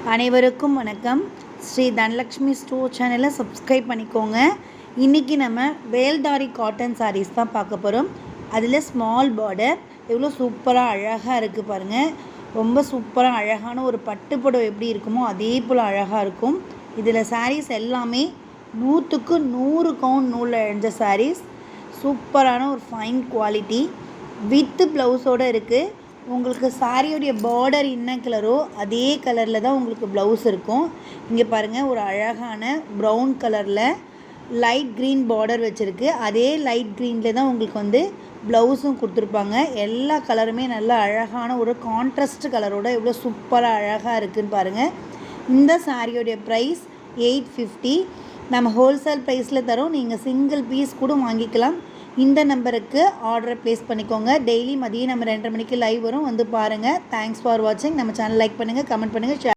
அனைவருக்கும் வணக்கம். ஸ்ரீ தனலக்ஷ்மி ஸ்டோர் சேனலை சப்ஸ்கிரைப் பண்ணிக்கோங்க. இன்றைக்கி நம்ம வேல்தாரி காட்டன் சாரீஸ் தான் பார்க்க போகிறோம். அதில் ஸ்மால் பார்டர் எவ்வளோ சூப்பராக அழகாக இருக்குது பாருங்கள். ரொம்ப சூப்பராக அழகான ஒரு பட்டுப்புடவை எப்படி இருக்குமோ அதே போல் அழகாக இருக்கும். இதில் சாரீஸ் எல்லாமே 100க்கு 100 கவுண்ட் நூலில் இழந்த சாரீஸ். சூப்பரான ஒரு ஃபைன் குவாலிட்டி வித்து ப்ளவுஸோடு இருக்குது. உங்களுக்கு சாரியோடைய பார்டர் என்ன கலரோ அதே கலரில் தான் உங்களுக்கு ப்ளவுஸ் இருக்கும். இங்கே பாருங்கள், ஒரு அழகான ப்ரௌன் கலரில் லைட் க்ரீன் பார்டர் வச்சுருக்கு. அதே லைட் க்ரீனில் தான் உங்களுக்கு ப்ளவுஸும் கொடுத்துருப்பாங்க. எல்லா கலருமே நல்ல அழகான ஒரு கான்ட்ராஸ்ட் கலரோட எவ்வளோ சூப்பராக அழகாக இருக்குதுன்னு பாருங்கள். இந்த சாரியோடைய ப்ரைஸ் 850. நம்ம ஹோல்சேல் ப்ரைஸில் தரோம். நீங்கள் சிங்கிள் பீஸ் கூட வாங்கிக்கலாம். இந்த நம்பருக்கு ஆர்டரை ப்ளேஸ் பண்ணிக்கோங்க. டெய்லி மதியம் நம்ம 2:30 மணிக்கு லைவ் வரும், வந்து பாருங்கள். தேங்க்ஸ் ஃபார் வாட்சிங். நம்ம சேனல் லைக் பண்ணுங்கள், கமெண்ட் பண்ணுங்கள், ஷேர்